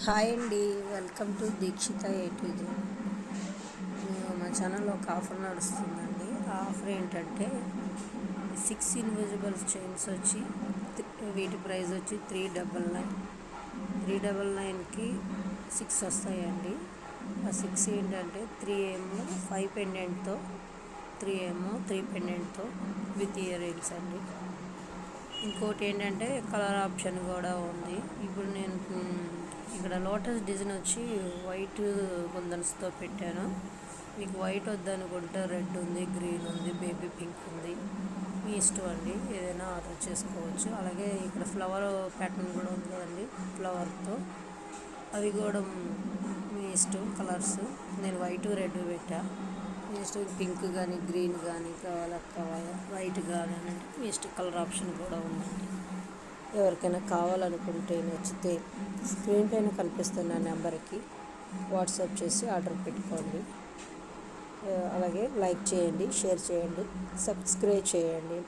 Hi అండి, welcome to Dikshita A to Z. మా ఛానల్లో ఒక ఆఫర్ నడుస్తుందండి. ఆ ఆఫర్ ఏంటంటే 6 ఇన్విజిబుల్ చైన్స్ వచ్చి వీటి ప్రైస్ వచ్చి 399కి 6 వస్తాయండి. ఆ 6 ఏంటంటే 3 ఏమో 5 పెండెంట్తో, 3 ఏమో 3 పెండెంట్తో విత్ ఇయర్ రింగ్స్ అండి. ఇంకోటి ఏంటంటే కలర్ ఆప్షన్ కూడా ఉంది. ఇప్పుడు నేను ఇక్కడ లోటస్ డిజైన్ వచ్చి వైట్ కుందన్స్తో పెట్టాను. మీకు వైట్ వద్దనుకుంటే రెడ్ ఉంది, గ్రీన్ ఉంది, బేబీ పింక్ ఉంది. మీ ఇష్టం అండి, ఏదైనా ఆర్డర్ చేసుకోవచ్చు. అలాగే ఇక్కడ ఫ్లవర్ ప్యాటర్న్ కూడా ఉంది కదండి, ఫ్లవర్తో. అవి కూడా మీ ఇష్టం కలర్స్. నేను వైట్ రెడ్ పెట్టా. మీ ఇష్టం, పింక్ కానీ గ్రీన్ కానీ కావాలా, వైట్ కానీ అంటే మీ ఇష్టం. కలర్ ఆప్షన్ కూడా ఉందండి. ఎవరికైనా కావాలనుకుంటే నచ్చితే స్క్రీన్ పైన కనిపిస్తున్న నెంబర్కి వాట్సాప్ చేసి ఆర్డర్ పెట్టుకోండి. అలాగే లైక్ చేయండి, షేర్ చేయండి, సబ్స్క్రైబ్ చేయండి.